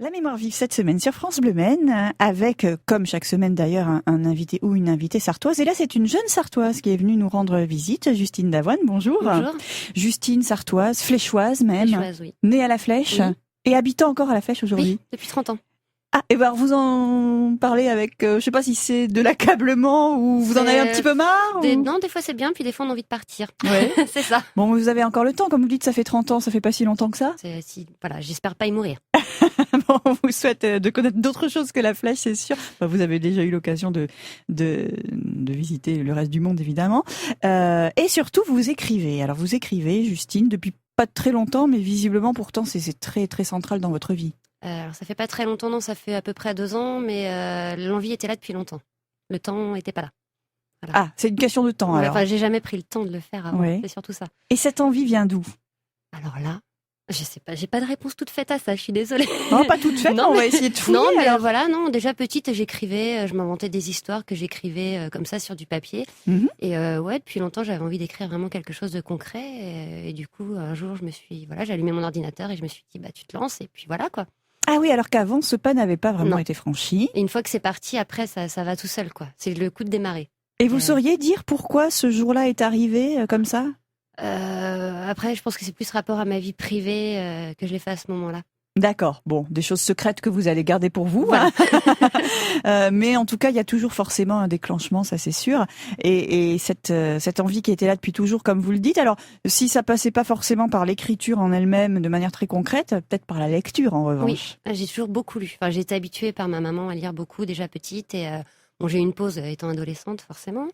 La mémoire vive cette semaine sur France Bleu Maine avec, comme chaque semaine d'ailleurs, un invité ou une invitée sartoise. Et là, c'est une jeune sartoise qui est venue nous rendre visite, Justine Davoine. Bonjour. Bonjour. Justine, sartoise, fléchoise même. Fléchoise, oui. Née à la Flèche et habitant encore à la Flèche aujourd'hui. Oui, depuis 30 ans. Ah, et ben vous en parlez avec, je sais pas si c'est de l'accablement ou vous en avez un petit peu marre Non, des fois c'est bien, puis des fois on a envie de partir. Ouais. C'est ça. Bon, vous avez encore le temps, comme vous dites, ça fait 30 ans, ça fait pas si longtemps que ça. Voilà, j'espère pas y mourir. Bon, on vous souhaite de connaître d'autres choses que la Flèche, c'est sûr. Enfin, vous avez déjà eu l'occasion de visiter le reste du monde, évidemment. Et surtout, vous écrivez. Alors, vous écrivez, Justine, depuis pas très longtemps, mais visiblement, pourtant, c'est très, très central dans votre vie. Alors, ça fait pas très longtemps, non, ça fait à peu près 2 ans, mais l'envie était là depuis longtemps. Le temps était pas là. Voilà. Ah, c'est une question de temps, alors. Enfin, j'ai jamais pris le temps de le faire avant, c'est surtout ça. Et cette envie vient d'où? Alors là, je sais pas, j'ai pas de réponse toute faite à ça, je suis désolée. Non, pas toute faite, on va essayer de fouiller. Non, mais alors. voilà, non, déjà petite, j'écrivais, je m'inventais des histoires que j'écrivais comme ça sur du papier. Et ouais, depuis longtemps, j'avais envie d'écrire vraiment quelque chose de concret. Et du coup, un jour, j'ai allumé mon ordinateur et je me suis dit, bah, tu te lances et puis voilà, quoi. Ah oui, alors qu'avant, ce pas n'avait pas vraiment été franchi. Et une fois que c'est parti, après, ça va tout seul, quoi. C'est le coup de démarrer. Et vous sauriez dire pourquoi ce jour-là est arrivé comme ça? Après, je pense que c'est plus rapport à ma vie privée que je l'ai fait à ce moment-là. D'accord. Bon, des choses secrètes que vous allez garder pour vous. Voilà. Mais en tout cas, il y a toujours forcément un déclenchement, ça c'est sûr. Et cette envie qui était là depuis toujours, comme vous le dites. Alors, si ça passait pas forcément par l'écriture en elle-même de manière très concrète, peut-être par la lecture en revanche. Oui, j'ai toujours beaucoup lu. Enfin, j'ai été habituée par ma maman à lire beaucoup déjà petite. Et bon, j'ai eu une pause étant adolescente, forcément.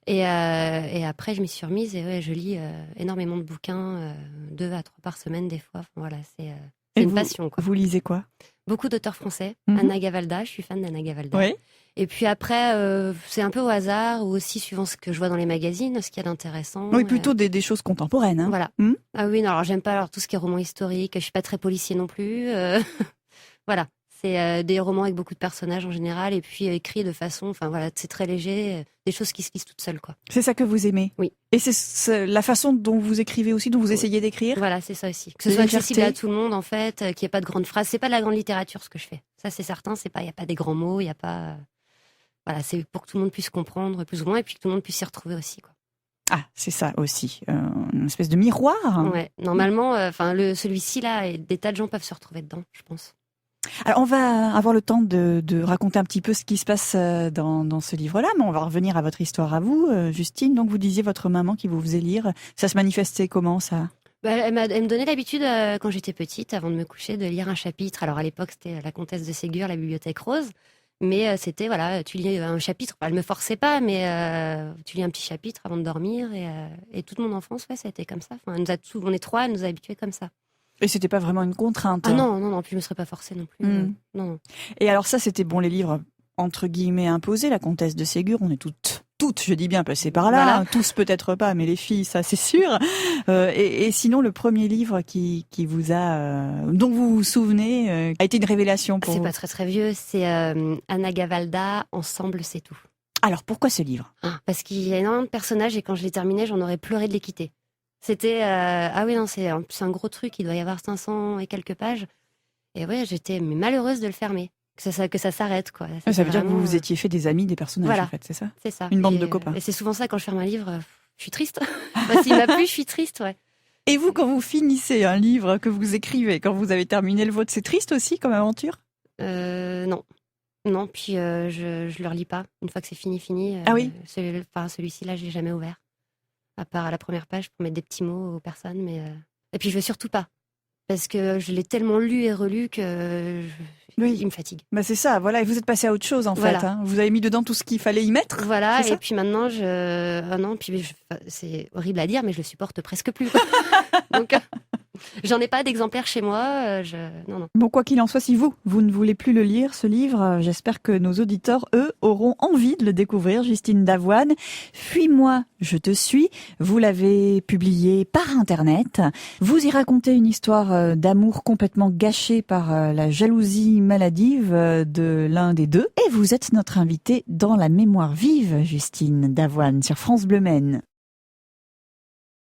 Et après, je m'y suis remise et ouais, je lis énormément de bouquins, 2 à 3 par semaine des fois. Enfin, voilà, c'est une passion, quoi. Vous lisez quoi? Beaucoup d'auteurs français. Anna Gavalda, je suis fan d'Anna Gavalda. Oui. Et puis après, c'est un peu au hasard ou aussi suivant ce que je vois dans les magazines, ce qu'il y a d'intéressant. Oui, plutôt des choses contemporaines. Hein. Voilà. Ah oui, non, alors j'aime pas tout ce qui est roman historique. Je suis pas très policier non plus. Voilà. C'est des romans avec beaucoup de personnages en général et puis écrits de façon, enfin voilà, c'est très léger, des choses qui se lisent toutes seules, quoi. C'est ça que vous aimez? Oui. Et c'est la façon dont vous écrivez aussi, dont vous essayez d'écrire? Voilà, c'est ça aussi. Que ce soit accessible à tout le monde, en fait, qu'il n'y ait pas de grandes phrases. C'est pas de la grande littérature, ce que je fais. Ça, c'est certain. Il n'y a pas des grands mots, il n'y a pas. Voilà, c'est pour que tout le monde puisse comprendre plus ou moins et puis que tout le monde puisse s'y retrouver aussi, quoi. Ah, c'est ça aussi. Une espèce de miroir. Ouais. Normalement, celui-ci, là, des tas de gens peuvent se retrouver dedans, je pense. Alors, on va avoir le temps de raconter un petit peu ce qui se passe dans ce livre-là, mais on va revenir à votre histoire à vous, Justine. Donc, vous disiez votre maman qui vous faisait lire. Ça se manifestait comment, ça? Elle me donnait l'habitude, quand j'étais petite, avant de me coucher, de lire un chapitre. Alors, à l'époque, c'était La Comtesse de Ségur, La Bibliothèque Rose. Mais c'était, voilà, tu lis un chapitre. Elle me forçait pas, mais tu lis un petit chapitre avant de dormir. Et toute mon enfance, ouais, ça a été comme ça. Enfin, on est 3, elle nous a habitués comme ça. Et c'était pas vraiment une contrainte. Ah non, puis je me serais pas forcée non plus. Non. Et alors ça, c'était les livres entre guillemets imposés, La Comtesse de Ségur, on est toutes, je dis bien, passées par là, voilà. Tous peut-être pas, mais les filles, ça c'est sûr. Et sinon, le premier livre qui vous a, dont vous vous souvenez, a été une révélation pour vous? C'est pas très très vieux, c'est Anna Gavalda, Ensemble c'est tout. Alors pourquoi ce livre? Parce qu'il y a énormément de personnages et quand je l'ai terminé, j'en aurais pleuré de les quitter. C'était ah oui non, c'est un gros truc, il doit y avoir 500 et quelques pages. Et ouais, j'étais malheureuse de le fermer, que ça s'arrête, quoi. Ça veut dire que vous vous étiez fait des amis des personnages, voilà. En fait, c'est ça? C'est ça. Une bande de copains. Et c'est souvent ça quand je ferme un livre, je suis triste. S'il m'a plu, je suis triste, ouais. Et vous, quand vous finissez un livre que vous écrivez, quand vous avez terminé le vôtre, c'est triste aussi comme aventure? Non. Non, puis je le relis pas. Une fois que c'est fini. Ah oui. Celui-ci là, je l'ai jamais ouvert. À part à la première page pour mettre des petits mots aux personnes, mais et puis je veux surtout pas, parce que je l'ai tellement lu et relu que il me fatigue. Bah c'est ça, voilà. Et vous êtes passé à autre chose en fait. Hein. Vous avez mis dedans tout ce qu'il fallait y mettre. Voilà. Et puis maintenant, c'est horrible à dire, mais je le supporte presque plus. Donc j'en ai pas d'exemplaire chez moi. Non. Bon, quoi qu'il en soit, si vous ne voulez plus le lire, ce livre, j'espère que nos auditeurs, eux, auront envie de le découvrir. Justine Davoine, Fuis-moi, je te suis. Vous l'avez publié par Internet. Vous y racontez une histoire d'amour complètement gâchée par la jalousie maladive de l'un des deux. Et vous êtes notre invitée dans La Mémoire vive, Justine Davoine, sur France Bleu Maine.